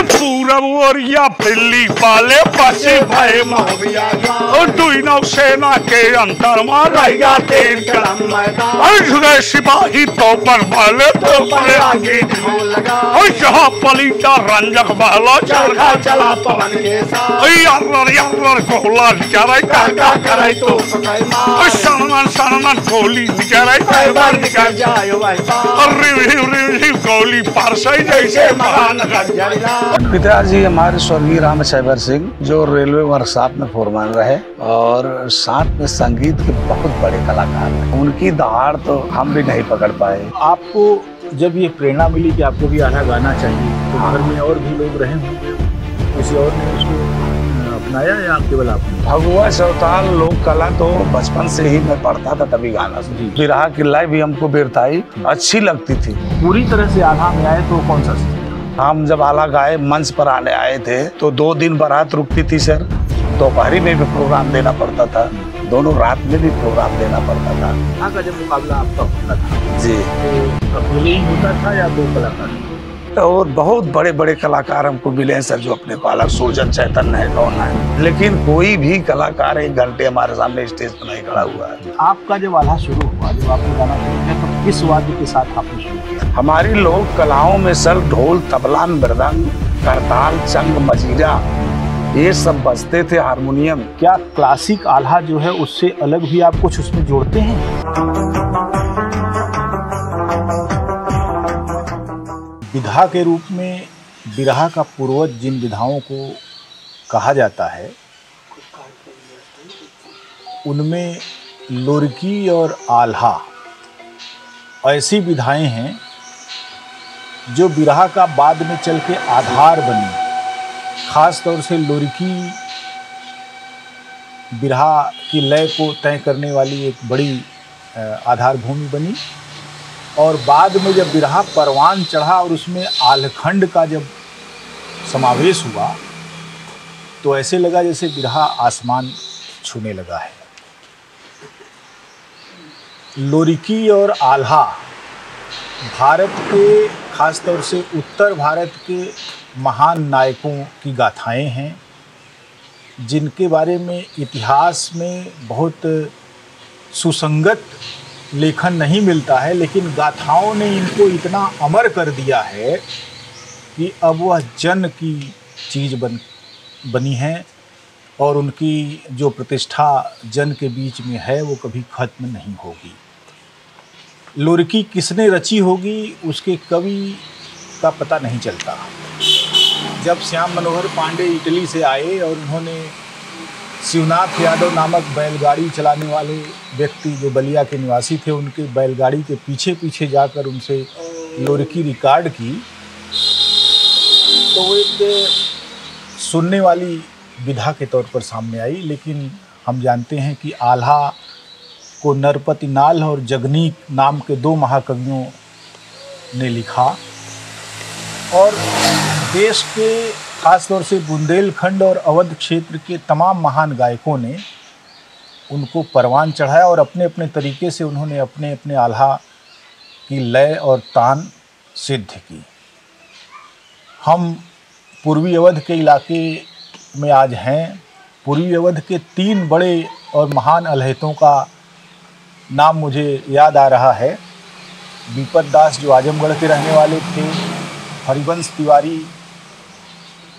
पूरब ओरिया बिल्ली वाले पसी भय मोहबिया और दुई नौसेना के अंतर में रहेगा तीन कदम मैदान सिपाही तो पर वाले तो पर आगे लगा और जहाँ पलीटा रंजक वाला चरखा चला पवन के साथ यार गोला निकाले काका करे तो सनमन गोली निकाले जाए रिव गोली पर से जैसे महान पिताजी हमारे स्वर्गीय राम शैबर सिंह जो रेलवे वर्कशॉप में फोरमैन रहे और साथ में संगीत के बहुत बड़े कलाकार हैं। उनकी दहाड़ तो हम भी नहीं पकड़ पाए। आपको जब ये प्रेरणा मिली कि आपको भी आधा गाना चाहिए तो घर में और भी लोग रहे होंगे, किसी और ने उसको अपनाया या केवल आपने? भगवा चौताल लोक कला तो बचपन से ही मैं पढ़ता था, तभी गाना सुनी। बिरहा की लाइव भी हमको बिरताई अच्छी लगती थी। पूरी तरह से आधा में आए तो कौन सा? हम जब आला गाए मंच पर आने आए थे तो 2 दिन बारात रुकती थी सर। दोपहरी में भी प्रोग्राम देना पड़ता था, दोनों रात में भी प्रोग्राम देना पड़ता था। यहाँ का जब मुकाबला आपका होता था जी तो अकेले ही होता था या 2 कलाकार? और बहुत बड़े बड़े कलाकार हमको मिले हैं सर जो अपने पालक सुरजन चैतन्य है, कौन है, लेकिन कोई भी कलाकार 1 घंटे हमारे सामने स्टेज पर नहीं खड़ा हुआ है। आपका जब आल्हा शुरू हुआ, जब आपने गाना शुरू किया तो किस वाद्य के साथ आपने शुरू किया? हमारी लोक कलाओं में सर ढोल, तबला, मृदंग, करताल, चंग, मजीरा ये सब बजते थे, हारमोनियम। क्या क्लासिक आल्हा जो है उससे अलग भी आप कुछ उसमें जोड़ते हैं? विधा के रूप में बिरहा का पूर्वज जिन विधाओं को कहा जाता है उनमें लोरकी और आल्हा ऐसी विधाएं हैं जो बिरहा का बाद में चल के आधार बनी। खास तौर से लोरकी बिरहा की लय को तय करने वाली एक बड़ी आधार भूमि बनी और बाद में जब बिरहा परवान चढ़ा और उसमें आलखंड का जब समावेश हुआ तो ऐसे लगा जैसे बिरहा आसमान छूने लगा है। लोरिकी और आल्हा भारत के, खासतौर से उत्तर भारत के महान नायकों की गाथाएं हैं जिनके बारे में इतिहास में बहुत सुसंगत लेखन नहीं मिलता है, लेकिन गाथाओं ने इनको इतना अमर कर दिया है कि अब वह जन की चीज़ बनी है और उनकी जो प्रतिष्ठा जन के बीच में है वो कभी खत्म नहीं होगी। लोरकी किसने रची होगी उसके कवि का पता नहीं चलता। जब श्याम मनोहर पांडे इटली से आए और उन्होंने शिवनाथ यादव नामक बैलगाड़ी चलाने वाले व्यक्ति जो बलिया के निवासी थे उनके बैलगाड़ी के पीछे पीछे जाकर उनसे लोरकी रिकॉर्ड की तो वो एक सुनने वाली विधा के तौर पर सामने आई। लेकिन हम जानते हैं कि आल्हा को नरपति नाल और जगनीक नाम के 2 महाकवियों ने लिखा और देश के खासतौर से बुंदेलखंड और अवध क्षेत्र के तमाम महान गायकों ने उनको परवान चढ़ाया और अपने अपने तरीके से उन्होंने अपने अपने आल्हा की लय और तान सिद्ध की। हम पूर्वी अवध के इलाके में आज हैं। पूर्वी अवध के 3 बड़े और महान अल्हैतों का नाम मुझे याद आ रहा है। विपत दास जो आजमगढ़ के रहने वाले थे, हरिवंश तिवारी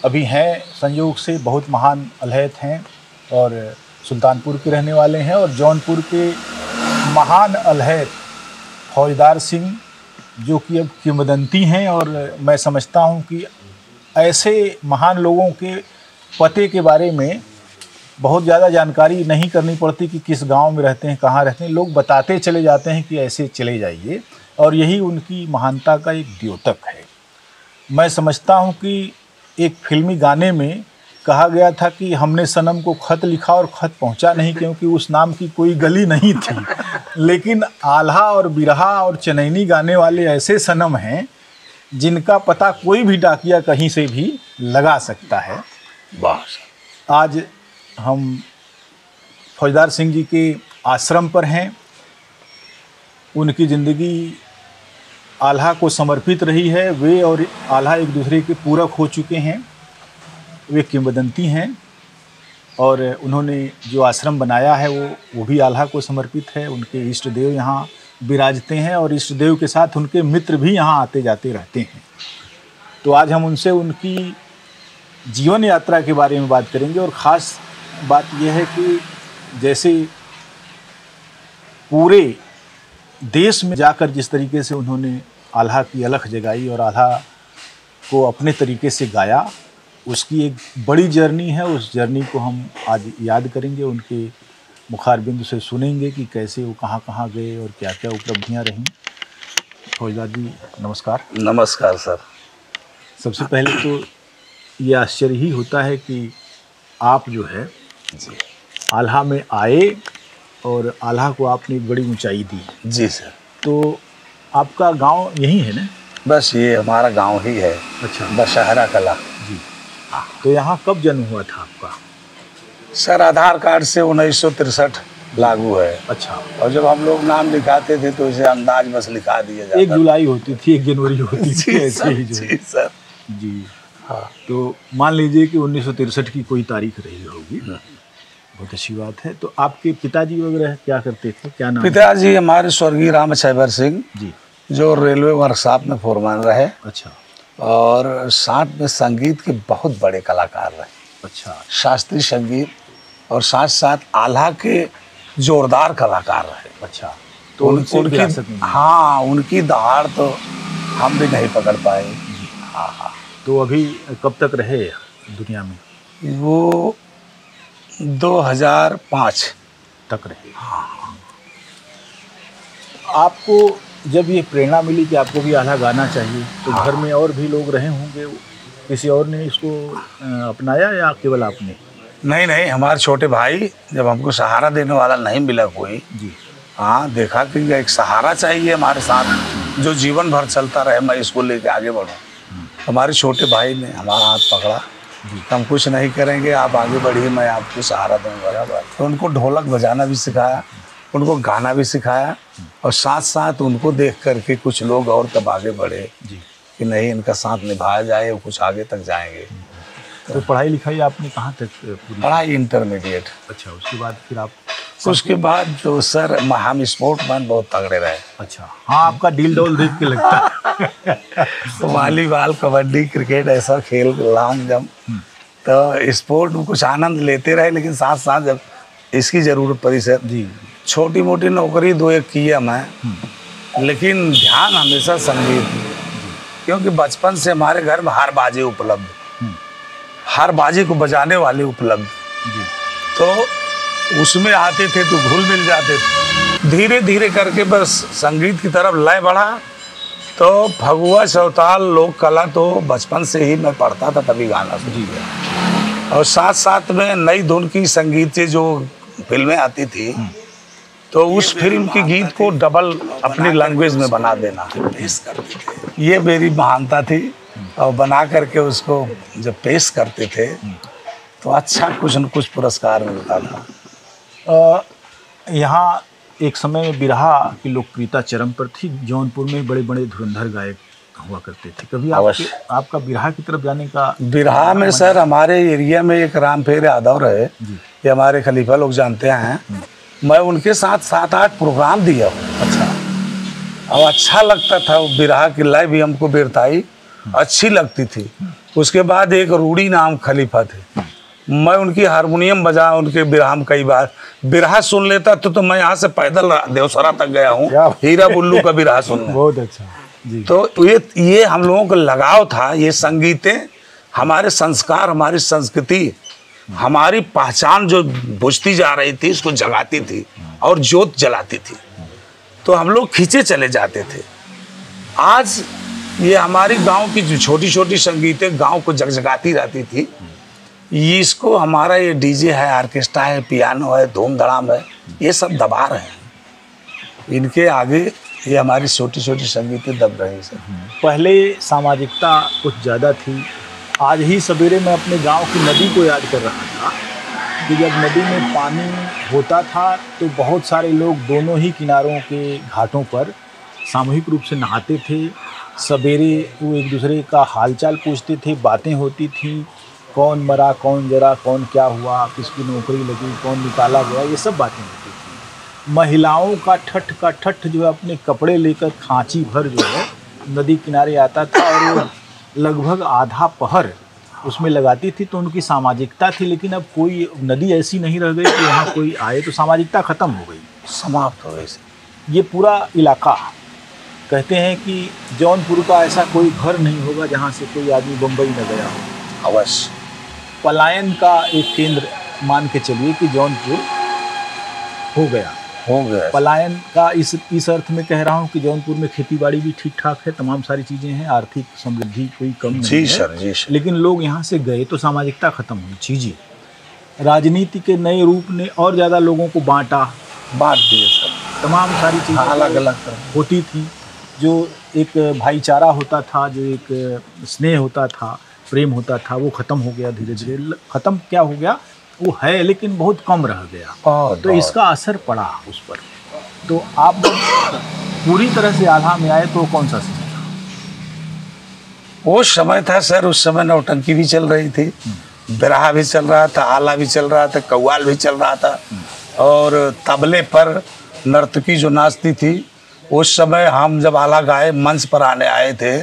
अभी हैं संयोग से बहुत महान अल्हैत हैं और सुल्तानपुर के रहने वाले हैं, और जौनपुर के महान अल्हैत फौजदार सिंह जो कि अब किंवदंती हैं। और मैं समझता हूं कि ऐसे महान लोगों के पते के बारे में बहुत ज़्यादा जानकारी नहीं करनी पड़ती कि किस गांव में रहते हैं, कहाँ रहते हैं। लोग बताते चले जाते हैं कि ऐसे चले जाइए, और यही उनकी महानता का एक द्योतक है। मैं समझता हूं कि एक फिल्मी गाने में कहा गया था कि हमने सनम को खत लिखा और खत पहुंचा नहीं क्योंकि उस नाम की कोई गली नहीं थी। लेकिन आल्हा और बिरहा और चनैनी गाने वाले ऐसे सनम हैं जिनका पता कोई भी डाकिया कहीं से भी लगा सकता है। आज हम फौजदार सिंह जी के आश्रम पर हैं। उनकी ज़िंदगी आल्हा को समर्पित रही है। वे और आल्हा एक दूसरे के पूरक हो चुके हैं, वे किंवदंती हैं। और उन्होंने जो आश्रम बनाया है वो भी आल्हा को समर्पित है। उनके इष्ट देव यहाँ विराजते हैं और इष्ट देव के साथ उनके मित्र भी यहाँ आते जाते रहते हैं। तो आज हम उनसे उनकी जीवन यात्रा के बारे में बात करेंगे। और ख़ास बात यह है कि जैसे पूरे देश में जाकर जिस तरीके से उन्होंने आल्हा की अलख जगाई और आल्हा को अपने तरीके से गाया, उसकी एक बड़ी जर्नी है। उस जर्नी को हम आज याद करेंगे, उनके मुखारबिंद से सुनेंगे कि कैसे वो कहाँ गए और क्या क्या उपलब्धियाँ रहीं। फौजदार जी नमस्कार। नमस्कार सर। सबसे पहले तो ये आश्चर्य ही होता है कि आप जो है आल्हा में आए और आल्हा को आपने एक बड़ी ऊंचाई दी। जी सर। तो आपका गांव यही है ना? बस ये हमारा गांव ही है। अच्छा। दशहरा कला। जी। तो यहाँ कब जन्म हुआ था आपका? सर आधार कार्ड से 1963 लागू है। अच्छा। और जब हम लोग नाम लिखाते थे तो इसे अंदाज बस लिखा दिया जाता। 1 जुलाई होती थी, 1 जनवरी होती थी, ऐसे ही जो जी सर। जी हाँ। तो मान लीजिए कि 1963 की कोई तारीख रही होगी। बहुत अच्छी बात है। तो आपके पिताजी वगैरह क्या करते थे, क्या नाम? पिताजी हमारे स्वर्गीय रामचैबर सिंह जी, जो रेलवे वर्कशॉप में फोरमैन रहे। अच्छा। और साथ में संगीत के बहुत बड़े कलाकार रहे। अच्छा। शास्त्रीय संगीत और साथ साथ आल्हा के जोरदार कलाकार रहे। अच्छा। तो उनकी हाँ, उनकी दहाड़ तो हम भी नहीं पकड़ पाए। हाँ। तो अभी कब तक रहे दुनिया में? वो 2005 तक रहे। हाँ। आपको जब ये प्रेरणा मिली कि आपको भी आल्हा गाना चाहिए, तो घर में और भी लोग रहे होंगे, किसी और ने इसको अपनाया या केवल आपने? नहीं, हमारे छोटे भाई, जब हमको सहारा देने वाला नहीं मिला कोई जी, हाँ, देखा कि एक सहारा चाहिए हमारे साथ जो जीवन भर चलता रहे, मैं इसको लेके आगे बढ़ूँ। हमारे छोटे भाई ने हमारा हाथ पकड़ा, हम कुछ नहीं करेंगे, आप आगे बढ़िए, मैं आपको सहारा दूंगा। तो उनको ढोलक बजाना भी सिखाया, उनको गाना भी सिखाया और साथ साथ उनको देख करके कुछ लोग और तब आगे बढ़े जी कि नहीं, इनका साथ निभाया जाए और कुछ आगे तक जाएंगे। तो पढ़ाई लिखाई आपने कहाँ तक पूरी? पढ़ाई इंटरमीडिएट। अच्छा। उसके बाद फिर आप? उसके बाद तो सर हम स्पोर्ट्समैन बहुत तगड़े रहे। अच्छा। हाँ, आपका डील डोल देख के लगता है। तो वॉलीबॉल, कबड्डी, क्रिकेट ऐसा खेल, लॉन्ग जंप, तो स्पोर्ट में कुछ आनंद लेते रहे। लेकिन साथ साथ जब इसकी ज़रूरत पड़ी सर, जी, छोटी मोटी नौकरी 2-1 किया मैं, लेकिन ध्यान हमेशा संगीत में, क्योंकि बचपन से हमारे घर में हर बाजे उपलब्ध, हर बाजे को बजाने वाले उपलब्ध जी। तो उसमें आते थे तो घुल मिल जाते थे। धीरे धीरे करके बस संगीत की तरफ लय बढ़ा। तो फगुआ, चौताल, लोक कला तो बचपन से ही मैं पढ़ता था, तभी गाना सुन गया। और साथ साथ में नई धुन की संगीत से जो फिल्में आती थी, तो उस फिल्म की गीत को डबल अपनी लैंग्वेज में बना देना, ये मेरी महानता थी। और बना करके उसको जब पेश करते थे तो अच्छा कुछ न कुछ पुरस्कार मिलता था। यहाँ एक समय में बिरहा की लोकप्रियता चरम पर थी। जौनपुर में बड़े बड़े धुरंधर गायक हुआ करते थे। कभी आपका बिरहा की तरफ जाने का? बिरहा में सर हमारे एरिया में एक रामफेर यादव रहे, ये हमारे खलीफा लोग जानते हैं। मैं उनके साथ 7-8 प्रोग्राम दिया। अच्छा। और अच्छा लगता था वो बिरहा की लय भी हमको बिरताई अच्छी लगती थी। उसके बाद एक रूड़ी नाम खलीफा थे, मैं उनकी हारमोनियम बजा उनके बिरहा में कई बार बिरहा सुन लेता तो मैं यहाँ से पैदल देवसरा तक गया हूँ हीरा बुल्लू का बिरहा सुनने। बहुत अच्छा जी। तो ये हम लोगों को लगाव था। ये संगीतें हमारे संस्कार, हमारी संस्कृति, हमारी पहचान जो बुझती जा रही थी इसको जगाती थी और जोत जलाती थी। तो हम लोग खींचे चले जाते थे। आज ये हमारी गांव की जो छोटी छोटी संगीतें गांव को जगजगाती रहती थी, ये इसको हमारा ये डीजे है, ऑर्केस्ट्रा है, पियानो है, धूम धड़ाम है, ये सब दबा रहे हैं। इनके आगे ये हमारी छोटी छोटी संगीतें दब रही सर। पहले सामाजिकता कुछ ज़्यादा थी। आज ही सवेरे मैं अपने गांव की नदी को याद कर रहा था कि जब नदी में पानी होता था तो बहुत सारे लोग दोनों ही किनारों के घाटों पर सामूहिक रूप से नहाते थे। सवेरे वो एक दूसरे का हालचाल पूछते थे, बातें होती थी, कौन मरा, कौन जरा, कौन क्या हुआ, किसकी नौकरी लगी, कौन निकाला गया, ये सब बातें होती थी। महिलाओं का ठठ जो है अपने कपड़े लेकर खांची भर जो है नदी किनारे आता था और वो लगभग आधा पहर उसमें लगाती थी, तो उनकी सामाजिकता थी। लेकिन अब कोई नदी ऐसी नहीं रह गई कि वहाँ कोई आए, तो सामाजिकता ख़त्म हो गई, समाप्त हो गई। ये पूरा इलाका, कहते हैं कि जौनपुर का ऐसा कोई घर नहीं होगा जहाँ से कोई आदमी बम्बई न गया हो। अवश्य पलायन का एक केंद्र मान के चलिए कि जौनपुर हो गया। पलायन का इस अर्थ में कह रहा हूँ कि जौनपुर में खेती बाड़ी भी ठीक ठाक है, तमाम सारी चीज़ें हैं, आर्थिक समृद्धि कोई कम नहीं है। जी सर। लेकिन लोग यहाँ से गए तो सामाजिकता खत्म हुई। चीज़ें राजनीति के नए रूप ने और ज़्यादा लोगों को बांट दिए सर। तमाम सारी चीज़ें अलग अलग होती थी। जो एक भाईचारा होता था, जो एक स्नेह होता था, प्रेम होता था, वो ख़त्म हो गया धीरे धीरे। ख़त्म क्या हो गया वो है, लेकिन बहुत कम रह गया। तो इसका असर पड़ा उस पर। तो आप पूरी तरह से आल्हा में आए तो कौन सा समय था? वो समय था सर, उस समय नौटंकी भी चल रही थी, बिरहा भी चल रहा था, आला भी चल रहा था, कव्वाल भी चल रहा था, और तबले पर नर्तकी जो नाचती थी। उस समय हम जब आला गाए मंच पर आने आए थे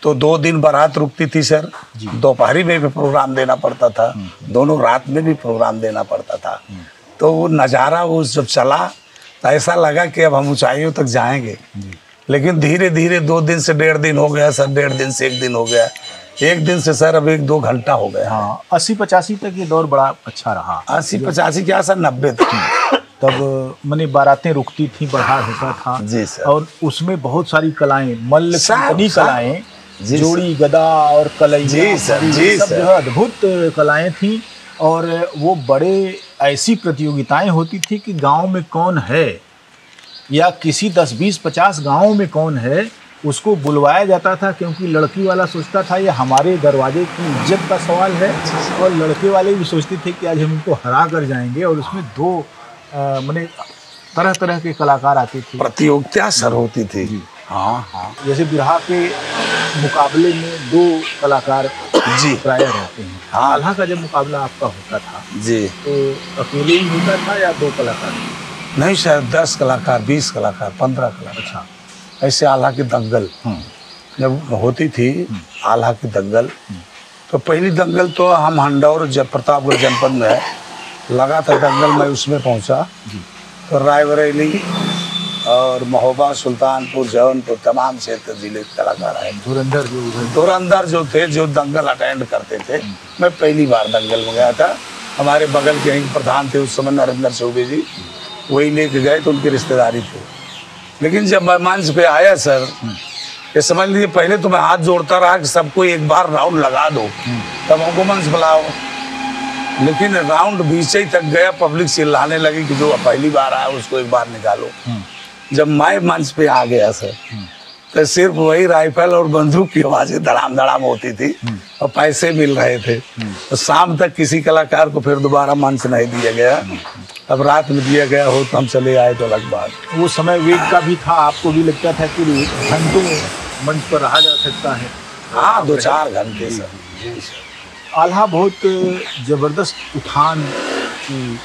तो 2 दिन बारात रुकती थी सर। दोपहरी में भी प्रोग्राम देना पड़ता था, दोनों रात में भी प्रोग्राम देना पड़ता था। तो वो नज़ारा वो जब चला तो ऐसा लगा कि अब हम ऊंचाइयों तक जाएंगे। लेकिन धीरे धीरे 2 दिन से 1.5 दिन हो गया सर, 1.5 दिन से 1 दिन हो गया, 1 दिन से सर अब 1-2 घंटा हो गया। हाँ, 80-85 तक ये दौर बड़ा अच्छा रहा। 80-85 क्या सर, 90 तक तब मने बारातें रुकती थी, बरहार होता था जी सर। और उसमें बहुत सारी कलाएं, मल्ल कीर्तनी कलाएं, जोड़ी गदा और कलैया, सब जो है अद्भुत कलाएं थी। और वो बड़े ऐसी प्रतियोगिताएं होती थी कि गांव में कौन है या किसी 10-20-50 गाँव में कौन है उसको बुलवाया जाता था, क्योंकि लड़की वाला सोचता था ये हमारे दरवाजे की इज्जत का सवाल है, और लड़के वाले भी सोचते थे कि आज हम इनको हरा कर जाएंगे। और उसमें 2 मने तरह तरह के कलाकार आते थे, प्रतियोगिता सर होती थी। हाँ, जैसे बिरहा के मुकाबले में 2 कलाकार जी प्राय रहते हैं। हाँ, आल्हा का जब मुकाबला आपका होता था जी तो अकेले ही होता था या 2 कलाकार? नहीं सर, 10 कलाकार, 20 कलाकार, 15 कलाकार। अच्छा, ऐसे आल्हा की दंगल जब होती थी, आल्हा की दंगल, तो पहली दंगल तो हम हंडौर जब प्रतापगढ़ जनपद में है लगा था दंगल, मैं उसमें पहुंचा। तो रायबरेली और महोबा, सुल्तानपुर, जौनपुर, तमाम क्षेत्र जिले के कलाकार आए। धुरंधर जो थे, जो दंगल अटेंड करते थे। मैं पहली बार दंगल में गया था। हमारे बगल के एक प्रधान थे उस समय, नरेंद्र चौबे जी, वही लेके गए, तो उनकी रिश्तेदारी थी। लेकिन जब मैं मंच पे आया सर, ये समझ लीजिए पहले तो मैं हाथ जोड़ता रहा कि सबको एक बार राउंड लगा दो तब हमको मंच बुलाओ। लेकिन राउंड बीच ही तक गया, पब्लिक चिल्लाने लगी कि जो पहली बार आया उसको एक बार निकालो। जब मैं मंच पे आ गया सर, तो सिर्फ वही राइफल और बंदूक की आवाजें धड़ाम धड़ाम होती थी और पैसे मिल रहे थे। तो शाम तक किसी कलाकार को फिर दोबारा मंच नहीं दिया गया। अब रात में दिया गया हो तो हम चले आए, तो अलग बात। वो समय वेग का भी था, आपको भी लगता था कि घंटों मंच पर रहा जा सकता है? हाँ, 2-4 घंटे सर। आल्हा बहुत जबरदस्त उठान की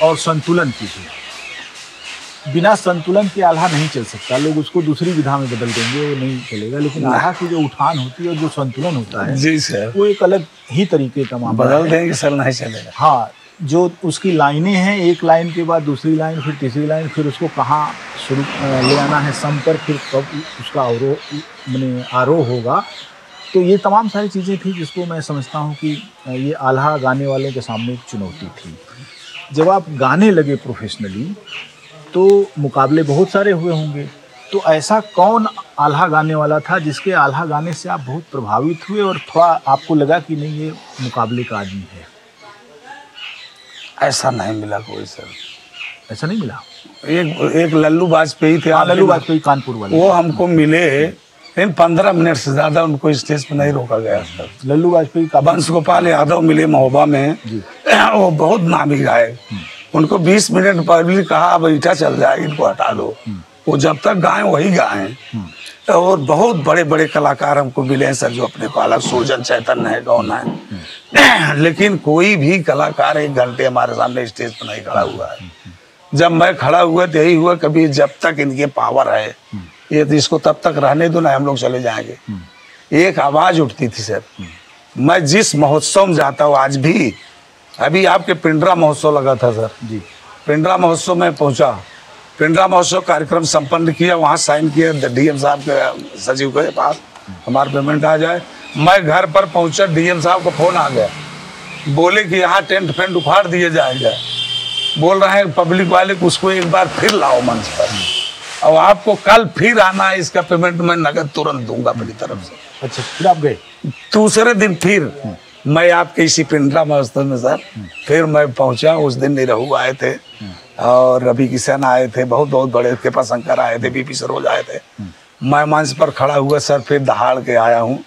और संतुलन की थी। बिना संतुलन के आल्हा नहीं चल सकता। लोग उसको दूसरी विधा में बदल देंगे, वो नहीं चलेगा। लेकिन आल्हा की जो उठान होती है और जो संतुलन होता है जी सर, वो एक अलग ही तरीके का मामला है। बदल देंगे सर, नहीं चलेगा। हाँ, जो उसकी लाइनें हैं, एक लाइन के बाद दूसरी लाइन, फिर तीसरी लाइन, फिर उसको कहाँ शुरू ले आना है सम पर, फिर कब उसका आरोह होगा। तो ये तमाम सारी चीज़ें थी जिसको मैं समझता हूँ कि ये आल्हा गाने वालों के सामने एक चुनौती थी। जब आप गाने लगे प्रोफेशनली तो मुकाबले बहुत सारे हुए होंगे। तो ऐसा कौन आल्हा गाने वाला था जिसके आल्हा गाने से आप बहुत प्रभावित हुए और थोड़ा आपको लगा कि नहीं ये मुकाबले का आदमी है? ऐसा नहीं मिला कोई सर। ऐसा नहीं मिला? एक लल्लू वाजपेयी थे। लल्लू वाजपेयी कानपुर वाले, वो हमको मिले, लेकिन 15 मिनट से ज़्यादा उनको स्टेज पर नहीं रोका गया सर। लल्लू वाजपेयी का बंश गोपाल यादव मिले महोबा में, वो बहुत नामी गाए। उनको 20 मिनट पब्लिक कहा अब ईटा चल जाए, इनको हटा दो, वो जब तक गाएं वही गाएं। और बहुत बड़े बड़े कलाकार हमको मिले हैं सर, जो अपने को अलग, सुरजन चैतन्य है, गौन है, लेकिन कोई भी कलाकार 1 घंटे हमारे सामने स्टेज पर नहीं खड़ा हुआ है। जब मैं खड़ा हुआ तो यही हुआ, कभी जब तक इनके पावर है ये तो इसको तब तक रहने दो ना, हम लोग चले जाएंगे। एक आवाज उठती थी सर। मैं जिस महोत्सव में जाता हूँ आज भी, अभी आपके पिंडरा महोत्सव लगा था सर जी, पिंडरा महोत्सव में पहुंचा, पिंडरा महोत्सव कार्यक्रम संपन्न किया, वहाँ साइन किया डीएम साहब के सचिव के पास, हमारा पेमेंट आ जाए। मैं घर पर पहुंचा, डीएम साहब का फोन आ गया, बोले कि यहाँ टेंट फेंट उखाड़ दिए जाएगा, बोल रहे हैं पब्लिक वाले को उसको एक बार फिर लाओ मंच पर, और आपको कल फिर आना है, इसका पेमेंट मैं नगद तुरंत दूंगा अपनी तरफ से। अच्छा, फिर आप गए? दूसरे दिन फिर मैं आपके इसी पिंडरा महोत्सव में सर फिर मैं पहुंचा। उस दिन निरहू आए थे और रवि किशन आए थे, बहुत बहुत बड़े, कृपा शंकर आए थे, बीपी सरोज आए थे। मैं मंच पर खड़ा हुआ सर, फिर दहाड़ के आया हूँ।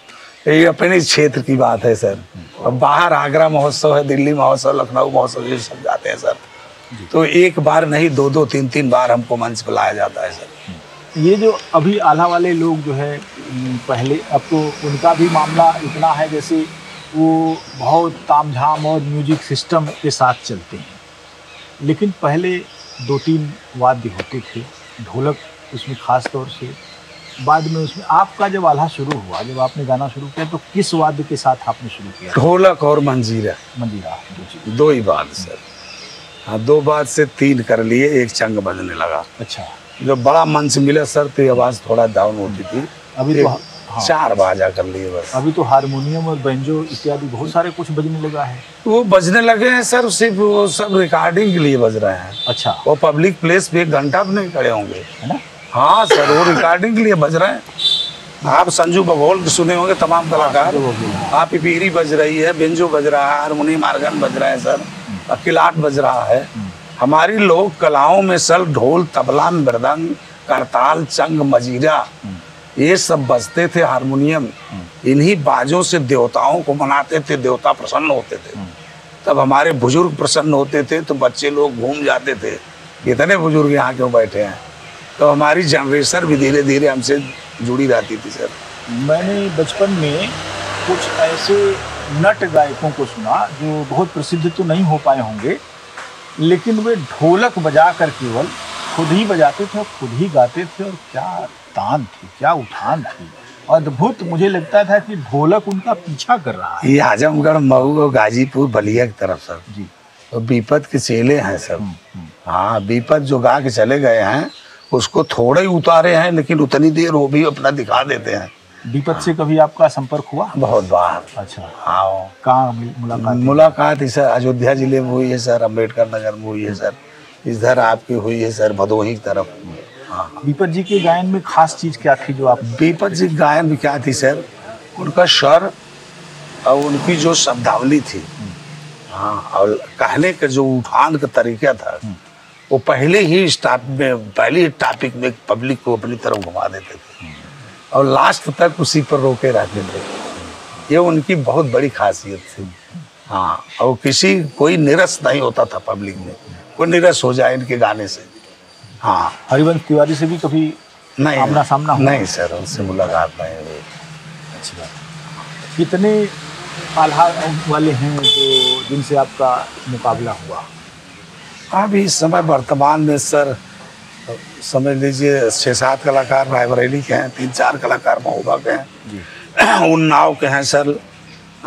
ये अपने क्षेत्र की बात है सर। अब बाहर आगरा महोत्सव है, दिल्ली महोत्सव, लखनऊ महोत्सव, ये सब जाते हैं सर, तो एक बार नहीं 2-2 3-3 बार हमको मंच पर लाया जाता है सर। ये जो अभी आल्हा वाले लोग जो है, पहले अब तो उनका भी मामला इतना है जैसे वो बहुत तामझाम और म्यूजिक सिस्टम के साथ चलते हैं, लेकिन पहले 2-3 वाद्य होते थे, ढोलक उसमें खास तौर से, बाद में उसमें आपका जब आल्हा शुरू हुआ, जब आपने गाना शुरू किया तो किस वाद्य के साथ आपने शुरू किया? ढोलक और मंजीरा। मंजीरा, दो ही बात सर। हाँ, 2 बात से 3 कर लिए, एक चंग बजने लगा। अच्छा, जब बड़ा मंच मिला सर तो आवाज थोड़ा डाउन होती थी, अभी तो 4 बाजा कर लिए बस। अभी तो हारमोनियम और बैंजो इत्यादि बहुत सारे कुछ बजने लगा है। वो बजने लगे हैं सर, सिर्फ वो सब रिकॉर्डिंग के लिए बज रहे हैं। अच्छा, वो पब्लिक प्लेस पे 1 घंटा भी नहीं खड़े होंगे, है ना? हाँ सर, वो रिकॉर्डिंग के लिए बज रहे हैं। आप संजू बघोल के सुने होंगे, तमाम कलाकार। आप पिपीरी बज रही है, बेंजो बज रहा है, हारमोनियम आर्गन बज रहे हैं सर, किलाट बज रहा है। हमारी लोक कलाओं में सर ढोल, तबला, मृदंग, करताल, चंग, मजीरा, ये सब बजते थे, हारमोनियम। इन्हीं बाजों से देवताओं को मनाते थे, देवता प्रसन्न होते थे। तब हमारे बुजुर्ग प्रसन्न होते थे तो बच्चे लोग घूम जाते थे, इतने बुजुर्ग यहाँ क्यों बैठे हैं। तो हमारी जनरेशन भी धीरे धीरे हमसे जुड़ी रहती थी सर। मैंने बचपन में कुछ ऐसे नट गायकों को सुना जो बहुत प्रसिद्ध तो नहीं हो पाए होंगे, लेकिन वे ढोलक बजा कर केवल खुद ही बजाते थे और खुद ही गाते थे, और क्या तान थी, क्या उठान थी, अद्भुत। मुझे लगता था कि ढोलक उनका पीछा कर रहा है। ये आजमगढ़, मऊ और गाजीपुर, बलिया की तरफ सर जी, तो बीपत के चेले हैं सब। हाँ, बीपत जो गा के चले गए हैं उसको थोड़े ही उतारे हैं, लेकिन उतनी देर वो भी अपना दिखा देते हैं। बीपत से कभी आपका संपर्क हुआ? बहुत बार। अच्छा, हाँ, कहाँ मुलाकात? मुलाकात सर अयोध्या जिले में हुई है सर, अम्बेडकर नगर में हुई है सर, इधर आपकी हुई है सर भदोही की तरफ। हाँ, बीपत जी के गायन में खास चीज क्या थी जो आप? बीपत जी गायन में क्या थी सर, उनका स्वर और उनकी जो शब्दावली थी, हाँ, और कहने का जो उठान का तरीका था, वो पहले ही टॉपिक में पब्लिक को अपनी तरफ घुमा देते थे और लास्ट तक उसी पर रोके रहते थे। ये उनकी बहुत बड़ी खासियत थी। हाँ, और कोई निरस नहीं होता था पब्लिक में, कोई निरस हो जाए इनके गाने से। हाँ, हरिवंश तिवारी से भी कभी नहीं, आमना सामना हुआ? नहीं सर, उनसे मुलाकात नहीं हुई। अच्छी बात। कितने आल्हा वाले हैं जो जिनसे आपका मुकाबला हुआ? अभी इस समय वर्तमान में सर समझ लीजिए 6-7 कलाकार रायबरेली के हैं, 3-4 कलाकार महोबा के हैं, उन्नाव के हैं सर,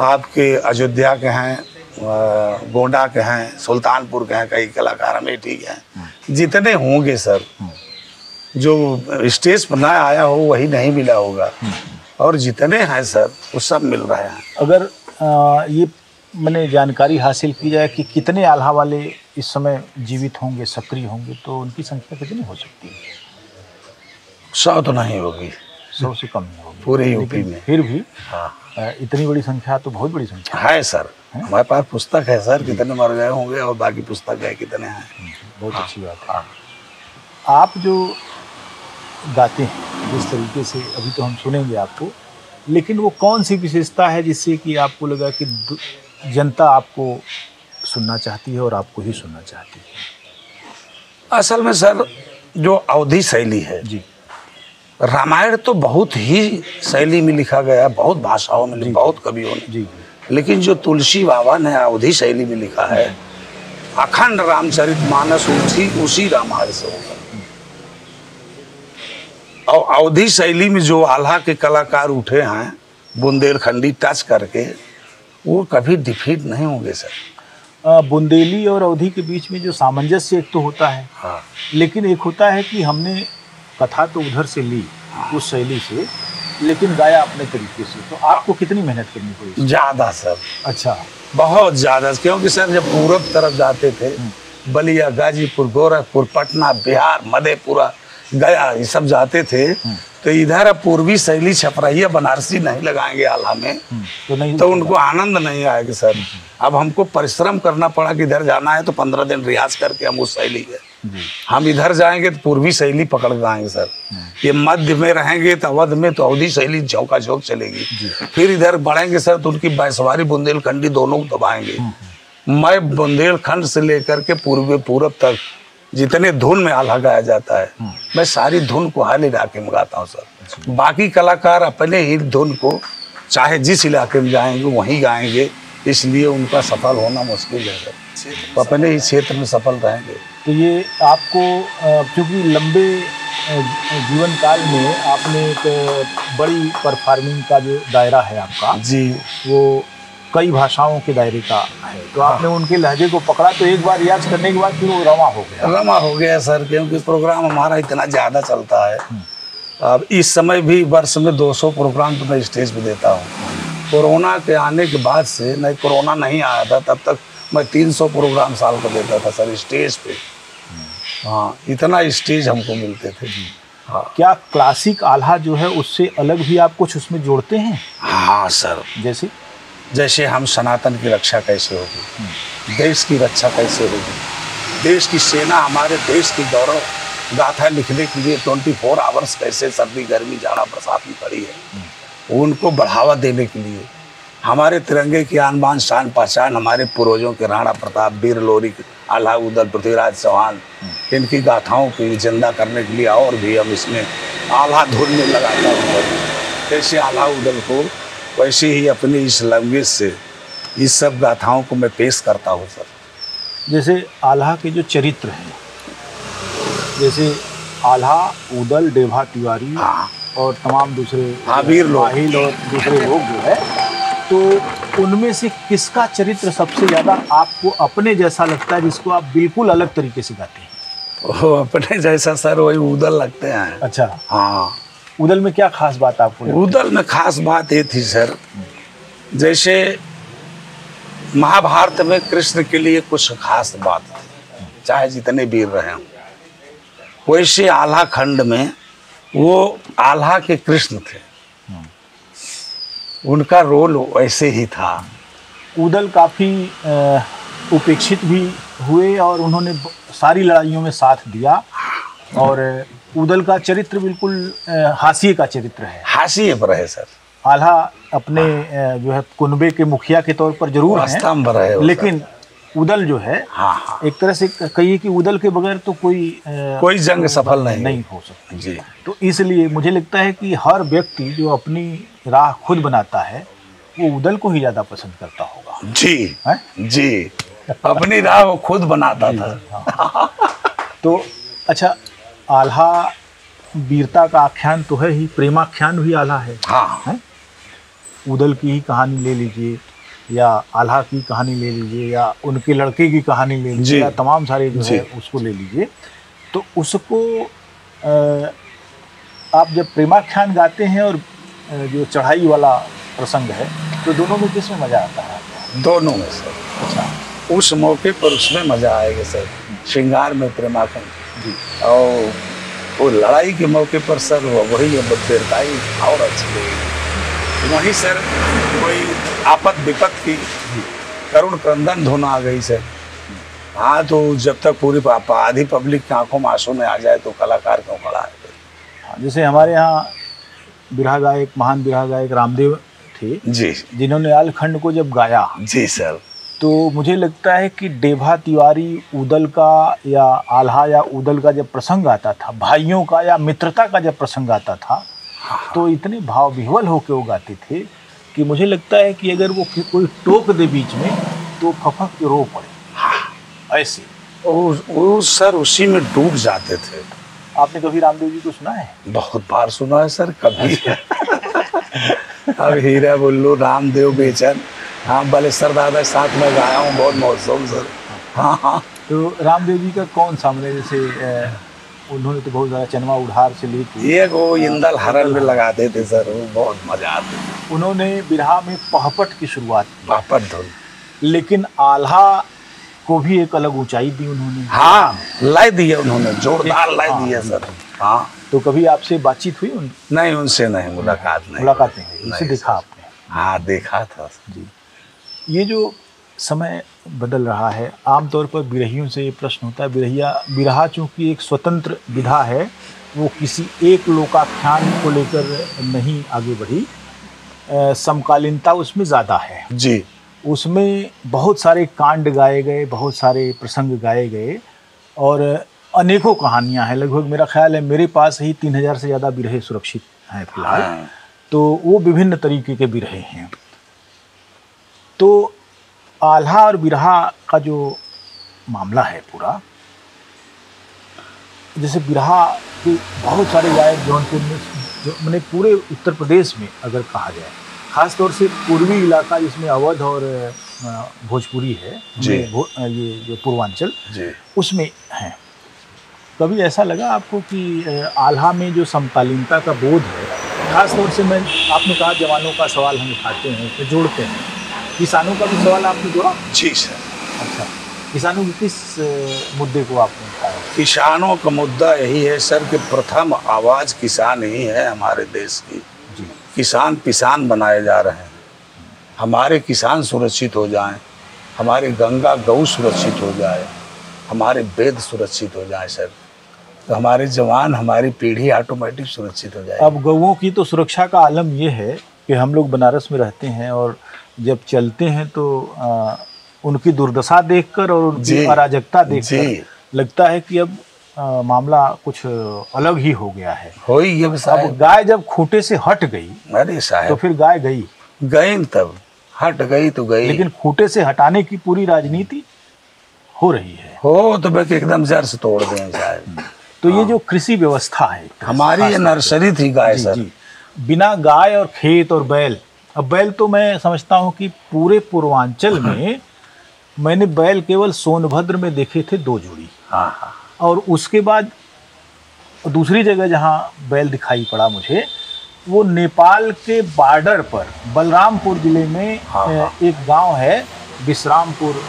आपके अयोध्या के हैं, गोंडा के हैं, सुल्तानपुर के हैं, कई कलाकार अमेठी के हैं। जितने होंगे सर, जो स्टेज पर ना आया हो वही नहीं मिला होगा, और जितने हैं सर वो सब मिल रहे हैं। अगर ये मैंने जानकारी हासिल की जाए कि कितने आल्हा वाले इस समय जीवित होंगे, सक्रिय होंगे, तो उनकी संख्या कितनी हो सकती है? 100 तो नहीं होगी, 100 से कम नहीं होगी पूरे यूपी में। फिर भी हाँ, इतनी बड़ी संख्या तो बहुत बड़ी संख्या है सर। हमारे पास पुस्तक है सर, कितने मर गए होंगे और बाकी पुस्तक है कितने हैं। बहुत अच्छी बात है। आप जो गाते हैं जिस तरीके से, अभी तो हम सुनेंगे आपको, लेकिन वो कौन सी विशेषता है जिससे कि आपको लगा कि जनता आपको सुनना चाहती है और आपको ही सुनना चाहती है? असल में सर जो अवधी शैली है जी रामायण तो बहुत ही शैली में लिखा गया, बहुत भाषाओं में, बहुत कवियों ने, जी लेकिन जो तुलसी बाबा ने अवधी शैली में लिखा है, अखंड रामचरितमानस उसी रामायण से होगा। और अवधी शैली में जो आल्हा के कलाकार उठे हैं बुंदेलखंडी टच करके, वो कभी डिफीट नहीं होंगे सर। बुंदेली और अवधी के बीच में जो सामंजस्य एक तो होता है, हाँ लेकिन एक होता है कि हमने कथा तो उधर से ली उस शैली से, लेकिन गाया अपने तरीके से। तो आपको कितनी मेहनत करनी पड़ी? ज्यादा सर, अच्छा, बहुत ज्यादा, क्योंकि सर जब पूरब तरफ जाते थे, बलिया, गाजीपुर, गोरखपुर, पटना, बिहार, मधेपुरा, गया, ये सब जाते थे, तो इधर पूर्वी शैली छपराइया बनारसी नहीं लगाएंगे आल्हा में तो उनको आनंद नहीं आएगा सर। अब हमको परिश्रम करना पड़ा कि इधर जाना है तो 15 दिन रियाज करके हम उस शैली है, हम इधर जाएंगे तो पूर्वी शैली पकड़ के आएंगे सर। ये मध्य में रहेंगे तो अवध में तो अवधी शैली झोंका झोंक चलेगी, फिर इधर बढ़ेंगे सर तो उनकी बैसवारी बुंदेलखंडी दोनों को दबाएंगे। मैं बुंदेलखंड से लेकर के पूरब तक जितने धुन में आल्हा गाया जाता है, मैं सारी धुन को हर इलाके में गाता हूँ सर। बाकी कलाकार अपने ही धुन को चाहे जिस इलाके में जाएंगे वहीं गाएंगे, इसलिए उनका सफल होना मुश्किल है सर, तो अपने ही क्षेत्र में सफल रहेंगे। तो ये आपको क्योंकि लंबे जीवन काल में आपने एक बड़ी परफॉर्मिंग का जो दायरा है आपका जी, वो कई भाषाओं के दायरे का है, तो आपने उनके लहजे को पकड़ा, तो एक बार रियाज करने के बाद फिर वो रमा हो गया सर, क्योंकि प्रोग्राम हमारा इतना ज़्यादा चलता है। अब इस समय भी वर्ष में 200 प्रोग्राम तो मैं स्टेज पे देता हूँ। कोरोना के आने के बाद से, नहीं कोरोना नहीं आया था तब तक मैं 300 प्रोग्राम साल को देता था सर स्टेज पे। हाँ, इतना स्टेज हमको मिलते थे। हाँ, क्या क्लासिक आल्हा जो है उससे अलग भी आप कुछ उसमें जोड़ते हैं? हाँ सर, जैसे हम सनातन की रक्षा कैसे होगी, देश की रक्षा कैसे होगी, देश की सेना हमारे देश की गौरव गाथा लिखने के लिए 24 आवर्स कैसे सर्दी गर्मी जाड़ा बरसात में खड़ी है, उनको बढ़ावा देने के लिए हमारे तिरंगे की आन बान शान पहचान हमारे पूर्वजों के राणा प्रताप, वीर लोरी, आल्हा उदल, पृथ्वीराज चौहान, इनकी गाथाओं को जिंदा करने के लिए और भी हम इसमें आल्हा धुन में लगाता हूँ। जैसे आल्हा उदल को वैसे ही अपनी इस लैंग्वेज से इस सब गाथाओं को मैं पेश करता हूँ सर। जैसे आल्हा के जो चरित्र हैं, जैसे आल्हा, उदल, डेभा तिवारी, हाँ, और तमाम दूसरे वीर माहिल और दूसरे लोग जो है, तो उनमें से किसका चरित्र सबसे ज़्यादा आपको अपने जैसा लगता है, जिसको आप बिल्कुल अलग तरीके से गाते हैं? वो अपने जैसा सर वही उदल लगते हैं। अच्छा, हाँ। उदल में क्या खास बात आपको लगती है? उदल में खास बात ये थी सर, जैसे महाभारत में कृष्ण के लिए कुछ खास बात थी, चाहे जितने वीर रहे हों, वैसे आल्हा खंड में वो आल्हा के कृष्ण थे, उनका रोल वैसे ही था। उदल काफ़ी उपेक्षित भी हुए और उन्होंने सारी लड़ाइयों में साथ दिया, और उदल का चरित्र बिल्कुल हाशिए का चरित्र है, हाशिए पर है सर। आल्हा अपने जो है कुनबे के मुखिया के तौर पर जरूर हैं, लेकिन उदल जो है, हाँ, एक तरह से कहिए कि उदल के बगैर तो कोई जंग सफल नहीं हो सकती जी। तो इसलिए मुझे लगता है कि हर व्यक्ति जो अपनी राह खुद बनाता है वो उदल को ही ज़्यादा पसंद करता होगा। जी है? जी, अपनी राह वो खुद बनाता था। हाँ। तो अच्छा, आल्हा वीरता का आख्यान तो है ही, प्रेमाख्यान भी आल्हा है। हाँ, है? उदल की ही कहानी ले लीजिए, या आल्हा की कहानी ले लीजिए, या उनके लड़के की कहानी ले लीजिए, या तमाम सारे जो है उसको ले लीजिए, तो उसको आप जब प्रेमाख्यान गाते हैं और जो चढ़ाई वाला प्रसंग है, तो दोनों में किसमें मज़ा आता है? दोनों में सर। अच्छा, उस मौके पर उसमें मज़ा आएगा सर, श्रृंगार में प्रेमाख्यान जी, और वो लड़ाई के मौके पर सर वही वीरताई और अच्छी लगेगी। वहीं सर कोई आपद विपद की करुण क्रंदन धुन आ गई सर, हाँ, तो जब तक पूरी आधी पब्लिक की आंखों में आंसू में आ जाए तो कलाकार क्यों खड़ा है। जैसे हमारे यहाँ बिरहा गायक, महान बिरहा गायक रामदेव थे जी, जिन्होंने आलखंड को जब गाया जी सर, तो मुझे लगता है कि डेभा तिवारी उदल का या आल्हा या उदल का जब प्रसंग आता था, भाइयों का या मित्रता का जब प्रसंग आता था, तो इतने भाव विह्वल होकर वो गाते थे कि मुझे लगता है कि अगर वो कोई टोक दे बीच में तो फफक के रो पड़े ऐसे। वो सर उसी में डूब जाते थे। आपने कभी रामदेव जी को सुना है? बहुत बार सुना है सर, कभी अब हीरा बुल्लू रामदेव बेचन, हाँ बालेश्वर दादा साथ में गाया हूँ बहुत महोत्सव सर। हाँ हाँ। तो रामदेव जी का कौन सा, मैंने जैसे उन्होंने तो बहुत ज़्यादा चनवा उधार से लेके ये वो इंदल हरन में लगाते थे सर, वो बहुत मजा आते थे। उन्होंने बिरहा में पहपट की शुरुआत की, पहपट धुन, लेकिन आल्हा को भी एक अलग ऊंचाई दी उन्होंने। हाँ लाई दिया उन्होंने, जोरदार लाई दिया सर। हाँ। तो कभी आपसे बातचीत हुई नहीं, उनसे नहीं, मुलाकात नहीं हुई, उनसे देखा आपने? हाँ देखा था जी। ये जो समय बदल रहा है, आमतौर पर बिरहियों से ये प्रश्न होता है, बिरहा चूँकि एक स्वतंत्र विधा है, वो किसी एक लोकाख्यान को लेकर नहीं आगे बढ़ी, समकालीनता उसमें ज़्यादा है जी। उसमें बहुत सारे कांड गाए गए, बहुत सारे प्रसंग गाए गए और अनेकों कहानियां हैं। लगभग मेरा ख्याल है मेरे पास ही 3000 से ज़्यादा बिरहे सुरक्षित हैं फिलहाल। हाँ। तो वो विभिन्न तरीके के बिरहे हैं। तो आल्हा और बिरहा का जो मामला है पूरा, जैसे बिरहा के बहुत सारे गायक जौनपुर में, जो मैंने पूरे उत्तर प्रदेश में अगर कहा जाए, खास तौर से पूर्वी इलाका जिसमें अवध और भोजपुरी है, ये जो पूर्वांचल, उसमें हैं। कभी ऐसा लगा आपको कि आल्हा में जो समकालीनता का बोध है, खास तौर से आपने कहा जवानों का सवाल हम उठाते हैं, उसमें जोड़ते हैं, किसानों का भी सवाल आपने जोड़ा? जी सर। अच्छा, किसानों के किस मुद्दे को आपने उठाया? किसानों का मुद्दा यही है सर कि प्रथम आवाज़ किसान ही है हमारे देश की। जी। किसान पिसान बनाए जा रहे हैं। हमारे किसान सुरक्षित हो जाएं, हमारे गंगा गौ सुरक्षित हो जाए, हमारे वेद सुरक्षित हो जाए सर, तो हमारे जवान, हमारी पीढ़ी ऑटोमेटिक सुरक्षित हो जाए। अब गौओं की तो सुरक्षा का आलम ये है कि हम लोग बनारस में रहते हैं और जब चलते हैं तो उनकी दुर्दशा देखकर और उनकी अराजकता देखकर लगता है कि अब मामला कुछ अलग ही हो गया है। हो ही ये अब गाय जब खूंटे से हट गई, अरे साहब, तो फिर गाय गई तब हट गई तो गई, लेकिन खूंटे से हटाने की पूरी राजनीति हो रही है। हो तो बस एकदम जड़ से तोड़ दें साहब। तो ये जो कृषि व्यवस्था है हमारी, ये नर्सरी थी गाय सर। बिना गाय और खेत और बैल, अब बैल तो मैं समझता हूँ कि पूरे पूर्वांचल में मैंने बैल केवल सोनभद्र में देखे थे 2 जोड़ी। हाँ। और उसके बाद दूसरी जगह जहाँ बैल दिखाई पड़ा मुझे, वो नेपाल के बॉर्डर पर बलरामपुर जिले में एक गांव है विश्रामपुर,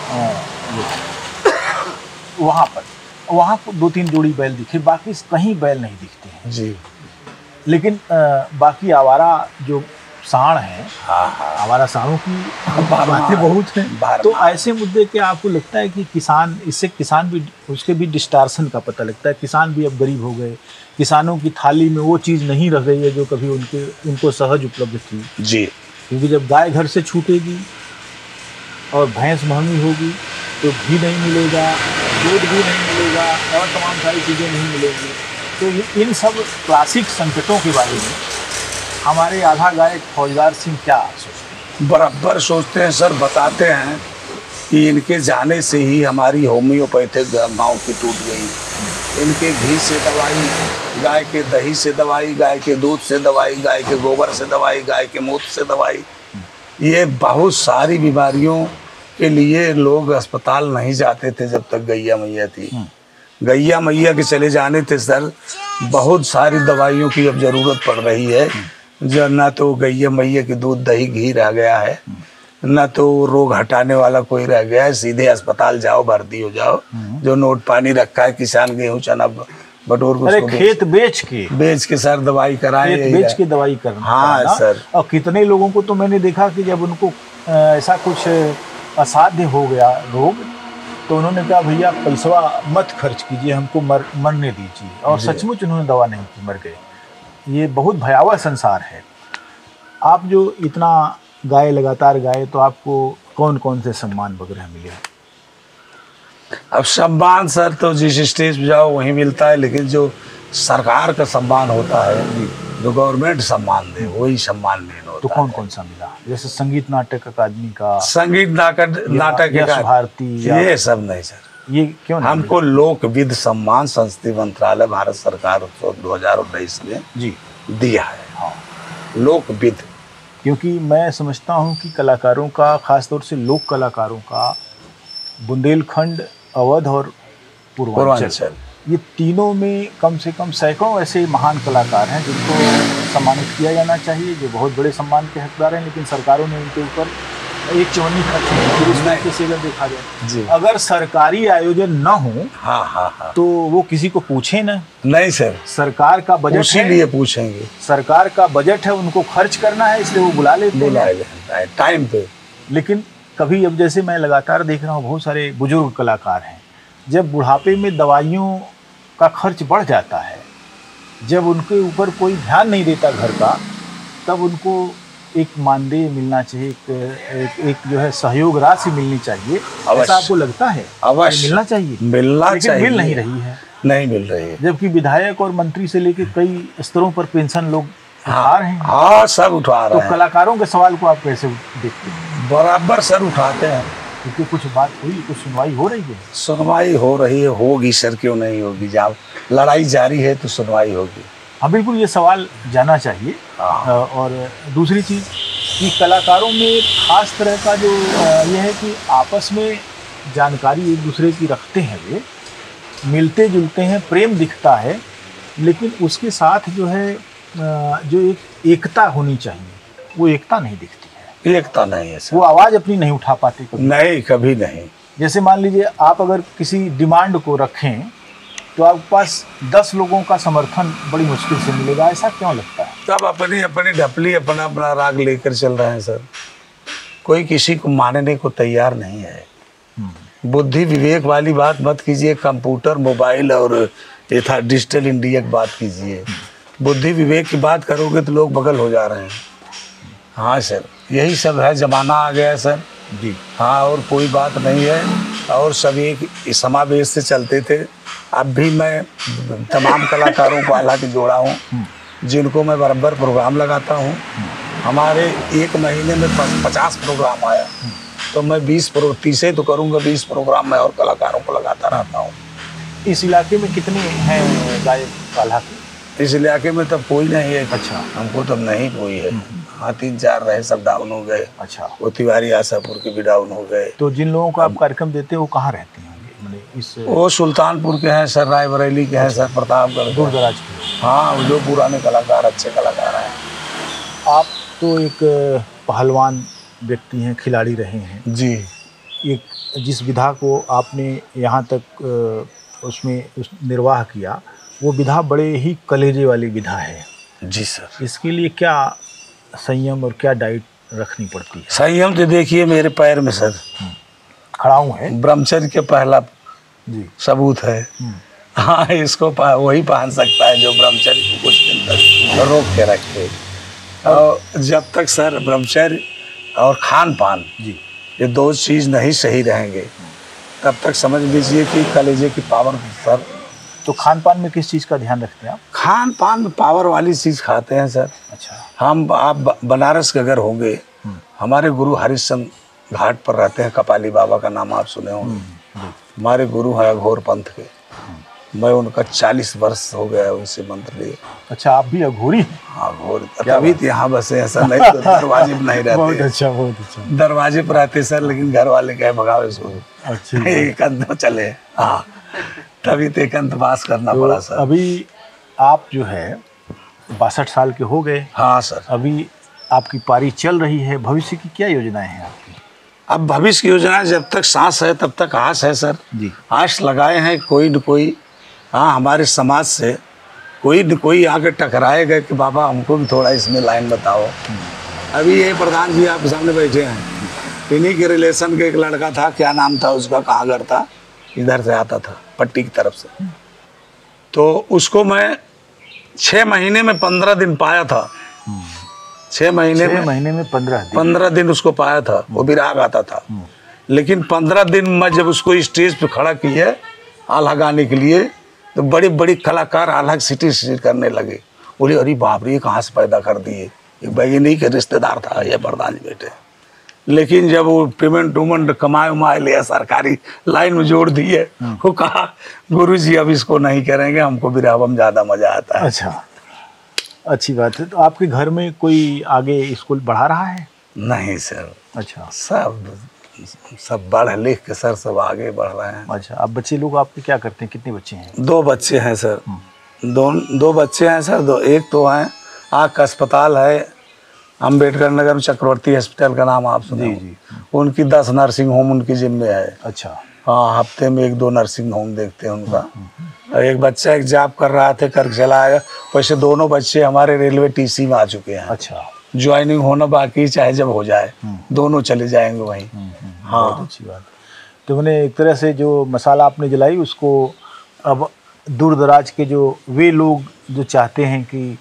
वहाँ 2-3 जोड़ी बैल दिखे, बाकी कहीं बैल नहीं दिखते हैं जी। लेकिन बाकी आवारा जो सांड हैं, आवारा सांडों की बातें बहुत हैं। तो ऐसे मुद्दे के आपको लगता है कि किसान, इससे किसान भी, उसके भी डिस्टार्शन का पता लगता है, किसान भी अब गरीब हो गए, किसानों की थाली में वो चीज़ नहीं रह गई है जो कभी उनको सहज उपलब्ध थी जी। क्योंकि जब गाय घर से छूटेगी और भैंस महंगी होगी तो घी नहीं मिलेगा, दूध भी नहीं मिलेगा और तमाम सारी चीज़ें नहीं मिलेंगी। तो इन सब क्लासिक संकटों के बारे में हमारे आल्हा गायक फौजदार सिंह क्या सोचते हैं? बराबर सोचते हैं सर। बताते हैं कि इनके जाने से ही हमारी होम्योपैथिक गाँव की टूट गई। इनके घी से दवाई, गाय के दही से दवाई, गाय के दूध से दवाई, गाय के गोबर से दवाई, गाय के मूत्र से दवाई, ये बहुत सारी बीमारियों के लिए लोग अस्पताल नहीं जाते थे जब तक गैया मैया थी। गैया मैया के चले जाने थे सर, बहुत सारी दवाइयों की अब ज़रूरत पड़ रही है। जो ना तो गैया मैया के दूध दही घी रह गया है, ना तो रोग हटाने वाला कोई रह गया है। सीधे अस्पताल जाओ, भर्ती हो जाओ। जो नोट पानी रखा है किसान, गेहूँ चना बटोर को खेत बेच के सर दवाई कराएं, बेच के दवाई करना। हाँ सर। और कितने लोगों को तो मैंने देखा कि जब उनको ऐसा कुछ असाध्य हो गया रोग, तो उन्होंने कहा भैया पैसा मत खर्च कीजिए, हमको मरने दीजिए, और सचमुच उन्होंने दवा नहीं की, मर गए। ये बहुत भयावह संसार है। आप जो इतना गाए, लगातार गाए, तो आपको कौन कौन से सम्मान वगैरह मिले? अब सम्मान सर तो जिस स्टेज पे जाओ वहीं मिलता है, लेकिन जो सरकार का सम्मान होता है, जो गवर्नमेंट सम्मान दे, वही सम्मान मेन होता तो कौन कौन सा मिला? जैसे संगीत नाटक अकादमी का, संगीत नाटक यश भारती, ये सब नहीं सर। ये क्यों नहीं हमको लोकविद सम्मान संस्कृति मंत्रालय भारत सरकार 2019 में जी दिया है। हाँ, लोकविद, क्योंकि मैं समझता हूँ कि कलाकारों का, खासतौर से लोक कलाकारों का, बुंदेलखंड, अवध और पूर्वांचल, ये तीनों में कम से कम सैकड़ों ऐसे महान कलाकार हैं जिनको सम्मानित किया जाना चाहिए, जो बहुत बड़े सम्मान के हकदार हैं, लेकिन सरकारों ने उनके ऊपर एक चवन्नी खर्च की। इस तरीके से अगर देखा जाए, अगर सरकारी आयोजन न हो हाँ, तो वो किसी को पूछे ना? नहीं सर, सरकार का बजट है, इसीलिए पूछेंगे। सरकार का बजट है, उनको खर्च करना है, इसलिए वो बुला लेते हैं टाइम पे। लेकिन कभी, अब जैसे मैं लगातार देख रहा हूँ, बहुत सारे बुजुर्ग कलाकार हैं, जब बुढ़ापे में दवाइयों का खर्च बढ़ जाता है, जब उनके ऊपर कोई ध्यान नहीं देता घर का, तब उनको एक मानदेय मिलना चाहिए, एक जो है सहयोग राशि मिलनी चाहिए। ऐसा आपको लगता है? अवश्य मिलना चाहिए, मिलना चाहिए, मिल नहीं रही है, नहीं मिल रही है। जबकि विधायक और मंत्री से लेकर कई स्तरों पर पेंशन लोग उठा रहे हैं। हाँ, सब उठा रहे हैं। तो कलाकारों के सवाल को आप कैसे देखते हैं? बराबर सर उठाते हैं, क्योंकि कुछ बात हुई, कुछ सुनवाई हो रही है। सुनवाई हो रही है, होगी सर, क्यों नहीं होगी? जब लड़ाई जारी है तो सुनवाई होगी। हाँ बिल्कुल, ये सवाल जाना चाहिए। और दूसरी चीज़ कि कलाकारों में एक खास तरह का जो ये है कि आपस में जानकारी एक दूसरे की रखते हैं, वे मिलते जुलते हैं, प्रेम दिखता है, लेकिन उसके साथ जो है जो एक एकता होनी चाहिए, वो एकता नहीं दिखती है। एकता नहीं है सर, वो आवाज़ अपनी नहीं उठा पाते कभी। नहीं, कभी नहीं। जैसे मान लीजिए आप अगर किसी डिमांड को रखें तो आपके पास 10 लोगों का समर्थन बड़ी मुश्किल से मिलेगा, ऐसा क्यों लगता है? सब अपनी अपनी ढपली, अपना अपना राग लेकर चल रहे हैं सर, कोई किसी को मानने को तैयार नहीं है। बुद्धि विवेक वाली बात मत कीजिए, कंप्यूटर, मोबाइल और ये था डिजिटल इंडिया की बात कीजिए। बुद्धि विवेक की बात करोगे तो लोग बगल हो जा रहे हैं। हाँ सर, यही सब है, जमाना आ गया है सर जी। हाँ, और कोई बात नहीं है, और सब एक समावेश से चलते थे। अब भी मैं तमाम कलाकारों को हालांकि जोड़ा हूँ, जिनको मैं बराबर प्रोग्राम लगाता हूँ। हमारे एक महीने में 50 प्रोग्राम आया, तो मैं 30 तो करूँगा, 20 प्रोग्राम मैं और कलाकारों को लगाता रहता हूँ। इस इलाके में कितने हैं गायक आल्हा के? इस इलाके में तब कोई नहीं है। अच्छा, हमको तब नहीं कोई है। हाँ, 3-4 रहे, सब डाउन हो गए। अच्छा, वो तिवारी आशापुर के भी डाउन हो गए। तो जिन लोगों को आप कार्यक्रम देते हैं वो कहाँ रहते हैं? वो सुल्तानपुर के हैं सर, रायबरेली के हैं सर, प्रतापगढ़, दूर दराज के। हाँ, जो पुराने कलाकार, अच्छे कलाकार हैं। आप तो एक पहलवान व्यक्ति हैं, खिलाड़ी रहे हैं जी। एक जिस विधा को आपने यहाँ तक उसमें निर्वाह किया, वो विधा बड़े ही कलेजे वाली विधा है। जी सर। इसके लिए क्या संयम और क्या डाइट रखनी पड़ती है? संयम तो देखिए मेरे पैर में सर खड़ाऊं है, ब्रह्मचर्य के पहला जी सबूत है। हाँ, इसको वही पहन सकता है जो ब्रह्मचर्य को कुछ दिन तक रोक के रखे। और जब तक सर ब्रह्मचर्य और खान पान जी, ये 2 चीज़ नहीं सही रहेंगे, तब तक समझ लीजिए कि कलेजे की पावर सर। तो खान पान में किस चीज़ का ध्यान रखते हैं आप? खान पान में पावर वाली चीज़ खाते हैं सर। अच्छा, आप बनारस के अगर होंगे, हमारे गुरु हरिश्चंद्र घाट पर रहते हैं, कपाली बाबा का नाम आप सुने होंगे। हमारे गुरु हैं अघोर पंथ के, मैं उनका 40 वर्ष हो गया उनसे मंत्र लिए। अच्छा, आप भी अघोरी हैं? हाँ, अघोर। अभी तो यहाँ बसे, ऐसा नहीं तो दरवाजे पर नहीं रहते। बहुत अच्छा, बहुत अच्छा। दरवाजे पर रहते सर, लेकिन घर वाले कहे भगाओ इसको। अच्छा, एकांत चले। हाँ, तभी तो एकांत वास करना पड़ा सर। अभी आप जो है 62 साल के हो गए। हाँ सर। अभी आपकी पारी चल रही है, भविष्य की क्या योजनाएं हैं आपकी? अब भविष्य की योजना, जब तक सांस है तब तक आस है सर जी। आस लगाए हैं, कोई न कोई, हाँ, हमारे समाज से कोई न कोई आके टकराएगा कि बाबा हमको भी थोड़ा इसमें लाइन बताओ। अभी ये प्रधान जी आपके सामने बैठे हैं, इन्हीं के रिलेशन के एक लड़का था, क्या नाम था उसका, कहाँ घर था, इधर से आता था पट्टी की तरफ से, तो उसको मैं 6 महीने में 15 दिन पाया था। 6 महीने में 15 दिन उसको पाया था, वो भी राग आता था। लेकिन 15 दिन में जब उसको स्टेज पे खड़ा किया आल्हा गाने के लिए, तो बड़े बड़े कलाकार आल्हा सिटी करने लगे। बोले अरे बाप रे, ये कहाँ से पैदा कर दिए। एक बैगनी के रिश्तेदार था ये प्रधान जी बेटे। लेकिन जब वो पेमेंट उमेंट कमाए उमाए लिया, सरकारी लाइन में जोड़ दिए, वो कहा गुरुजी अब इसको नहीं करेंगे, हमको बिरहवा में ज्यादा मजा आता है। अच्छा, अच्छी बात है। तो आपके घर में कोई आगे स्कूल बढ़ा रहा है? नहीं सर। अच्छा, सब पढ़ लिख के सर सब आगे बढ़ रहे हैं। अच्छा, अब बच्चे लोग आपके क्या करते हैं? कितने बच्चे हैं? 2 बच्चे हैं सर। दो बच्चे हैं सर। एक तो है आँख का अस्पताल है अम्बेडकर नगर में, चक्रवर्ती हॉस्पिटल का नाम आप सुने? जी। उनकी 10 नर्सिंग होम उनकी जिम्मे है। अच्छा। हाँ, हफ्ते में 1-2 नर्सिंग होम देखते हैं उनका। और एक बच्चा एक जॉब कर रहा थे, कर चला आया। वैसे दोनों बच्चे हमारे रेलवे टीसी में आ चुके हैं। अच्छा, ज्वाइनिंग होना बाकी, चाहे जब हो जाए दोनों चले जाएंगे वहीं। हाँ, बहुत अच्छी बात। तो मैंने एक तरह से जो मसाला आपने जलाई उसको अब दूर दराज के जो वे लोग जो चाहते हैं कि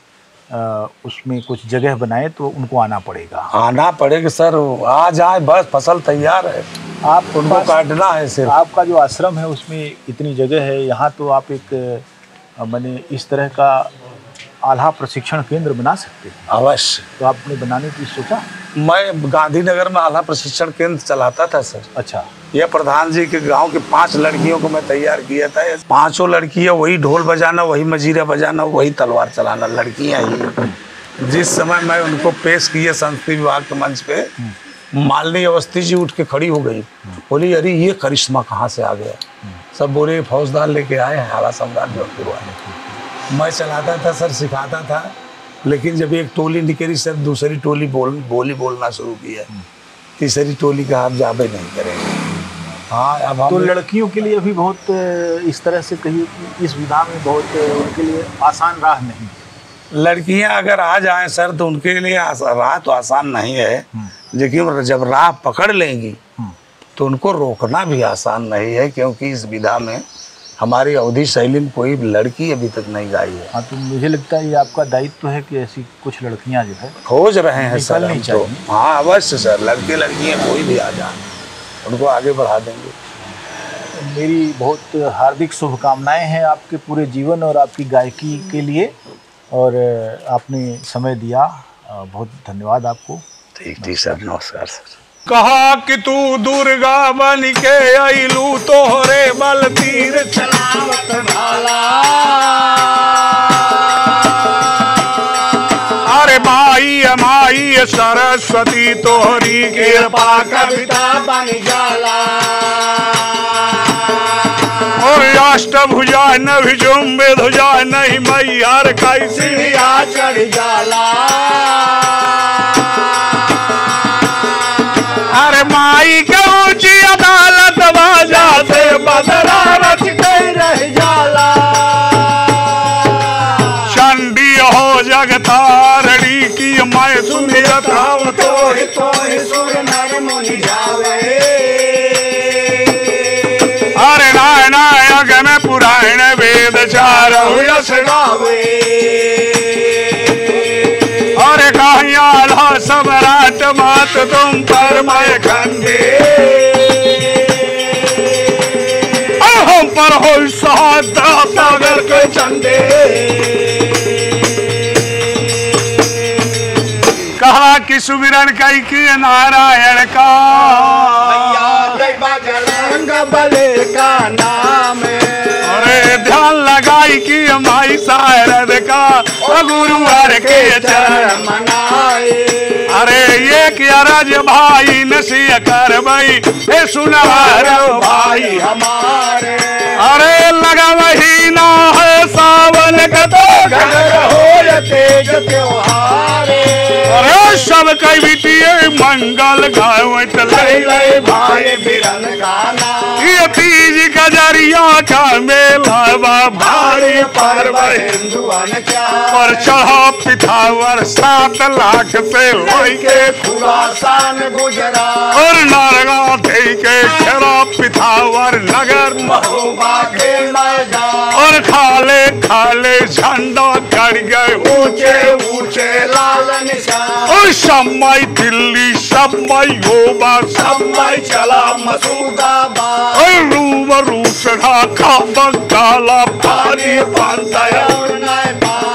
उसमें कुछ जगह बनाए, तो उनको आना पड़ेगा सर। आ जाए बस, फसल तैयार है, आप उनको काटना है सिर्फ। आपका जो आश्रम है उसमें इतनी जगह है, यहाँ तो आप एक मैंने इस तरह का आल्हा प्रशिक्षण केंद्र बना सकते हैं। अवश्य। तो आपने बनाने की सोचा? मैं गांधीनगर में आल्हा प्रशिक्षण केंद्र चलाता था सर। अच्छा। यह प्रधान जी के गांव के 5 लड़कियों को मैं तैयार किया था। 5 लड़कियां, वही ढोल बजाना, वही मजीरा बजाना, वही तलवार चलाना, लड़कियां ही। जिस समय मैं उनको पेश किया संस्कृति विभाग के मंच पे, मालिनी अवस्थी जी उठ के खड़ी हो गई, बोली अरे ये करिश्मा कहाँ से आ गया। सब बोले फौजदार लेके आए हैं आला सम्राट जोधपुर वाले। मैं चलाता था सर, सिखाता था। लेकिन जब एक टोली निकली सर, दूसरी टोली बोली बोलना शुरू किया, तीसरी टोली का आप जाबे नहीं करेंगे। हाँ, अब तो लड़कियों के लिए अभी बहुत इस तरह से कहिए कि इस विधा में बहुत उनके लिए आसान राह नहीं। लड़कियां अगर आ जाएं सर तो उनके लिए राह तो आसान नहीं है, लेकिन जब राह पकड़ लेंगी तो उनको रोकना भी आसान नहीं है, क्योंकि इस विधा में हमारी अवधि शैली में कोई लड़की अभी तक नहीं गाई है। हाँ, तो मुझे लगता है ये आपका दायित्व है कि ऐसी कुछ लड़कियां जो है खोज रहे हैं सर हम तो। हाँ अवश्य सर, लड़के लड़कियां कोई भी आ जाए उनको आगे बढ़ा देंगे। मेरी बहुत हार्दिक शुभकामनाएं हैं आपके पूरे जीवन और आपकी गायकी के लिए, और आपने समय दिया, बहुत धन्यवाद आपको। ठीक सर, नमस्कार सर। कहा कि तू दुर्गा बन के आइलू, तोहरे बल तीर चलावत भाला। अरे माई सरस्वती तोहरी कृपा कविता बन जाला। और अष्टभुजा न विजुम्बे ध्वजा नहीं मैयार कैसी चढ़ जाला। अरे माई के ऊंची अदालत बाजा से बदला रच के रह जाला। चंडी हो जगतारणी की मैं सुनियत हूँ, तो सुर नर मुनि जावे। अरे नायक में पुराण वेद चार यश गावे। अरे कहिया सम्राट मात तुम पर मैं खंडे, हम पर हो सागर के चंडे। कहा कि सुमिरन कई की नारायण का, बजरंग बली का नाम। अरे ध्यान लगाई कि माई शारद का गुरुवार के चरण मनाए। अरे ये क्या राज भाई नसीह कर भाई, सुनार भाई हमारे। अरे लगा महीना है सावन का, तो घर हो तेज त्योहारे। अरे सब कई बीतिए मंगल गावत ले भाई बिरन गाना। ये तीज का जरिया का मेला भारी पर्व हिंदुआन का। और चढ़ा पिथावर 7 लाख से होई के खुरासान गुजरा। और नारगा दे के खरा पिथावर नगर महोबा के मैदान और खाले खाले झंडा गड़ गए ऊंचे ऊंचे लाल निशान और समय दिल्ली समय होगा समय चला मसूदाबाद और रूबरू चढ़ा खाबा काला पानी पंतया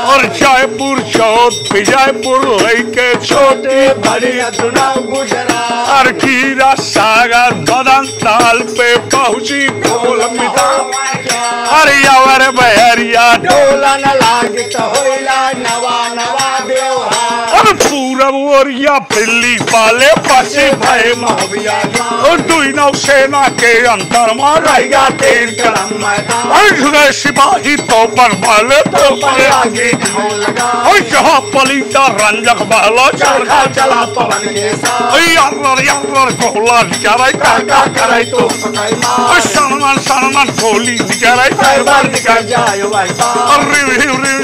और जयपुर चौथ विजयपुर लेके छोटे बड़ी दुना गुजरात और खीरा सागर मदन ताल पे पहुंची ढोल पिता अरे यावर बहरिया ढोलन लागत होइला नवा नवा व्यवहार और पूरब ओरिया दिल्ली वाले पश्चिम भय महोबिया और दुई नौसेना के अंतर में रहेगा तीन कदम मैदान और जुगे सिपाही तो पर वाले तो पर आगे ढोल लगा और जहाँ पलीता रंजक बहला चरखा चला पवन के साथ यार गोला निकाले काका करे तो पकाई मार और सनमन गोली निकाले बार निकल जाए भाई और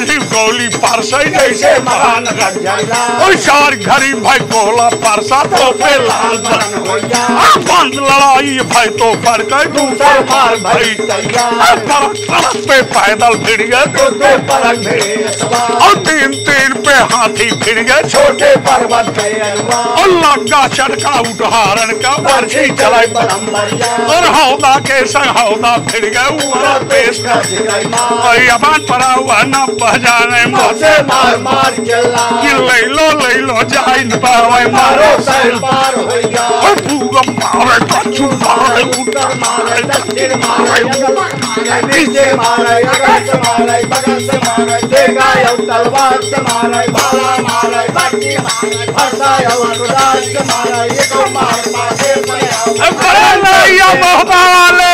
रिव गोली परसाई जैसे महान रख जाएगा और चार घड़ी भाई गोला परसा तो पे लाल बरन हो जा बंद लड़ाई भाई तो पर गए दूसरे पार भाई तैयार परत पे पैदल फिर गए दो परग भेड़े सवार और तीन पे हाथी फिर गए छोटे पर्वत पे अनुमान और लगा चटका उदाहरण का बर्छी चलाई बरम्बरिया और हौदा के संग हौदा फिर गए ऊपर पेश कर दिखाई मार और यमान पड़ा हुआ न पहचाने से मार मार चला कि ले लो जाए न पावे मारो सर पार हो जा और भूगम मारे कच्चू मारे उत्तर मारे दक्षिण मारे नीचे मारे अगल से मारे बगल से मारे देगा यो तलवार से मारे भाला मारे बाकी मारे फरसा यो अनुदान से मारे ये को मार मारे बड़े नैया मोहबा वाले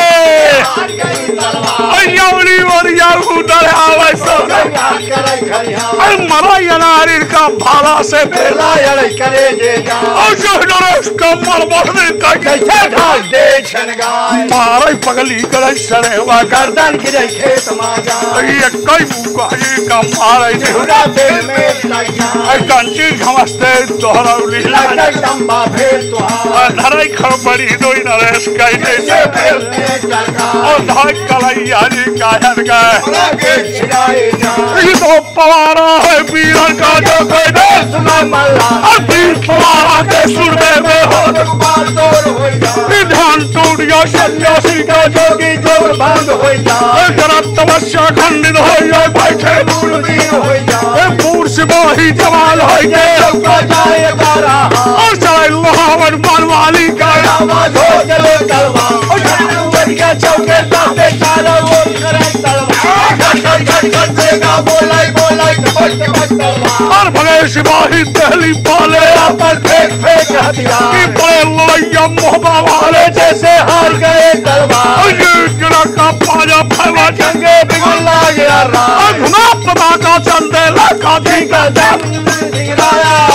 हार गई तलवार अयौरी और याहू डरावे सो करे खरिया और मरा यनारिर का भाला से बेला यड़े करे जे जा और जो नरेश का मर मरने का कैसे ढाल दे छनगाय मारे पगली करे सरे वा गर्दन गिरे खेत माजा ये कई मुका ये का मारे पूरा दिल में लगा कंची घमस्ते दोहरौली लगता लंबा भेल तुहार धराई खड़बड़ी दोई नरेश का से जैसे भेल में चरका और धाक कलैया जी कायन का लगे छिड़ाए जा ये तो पवारा है वीरन का जो कोई देश सुना मल्ला और वीर पवारा के सुरमे में हो बार तोड़ हो जा विधान टूट गया सन्यासी का जोगी जोग बंद हो जा जरा तपस्या खंडित हो जाए बैठे दूरबीन हो जा पूर सिपाही जवान हो गए चौका जाए तारा और चाहे लोहावन बनवाली का आवाज हो चले तलवार बढ़िया चौके साथे तारा वो करे तलवार घट देगा बोलाई तलवार और भले सिपाही दहली पाले पर फेंक हथियार की बड़े लड़ैया मोहबा वाले जैसे हार गए तलवार और ये गिरा का पाजा फैला जंगे बिगुला गया रात धुना पता का चंदे लखा दी का दम गिराया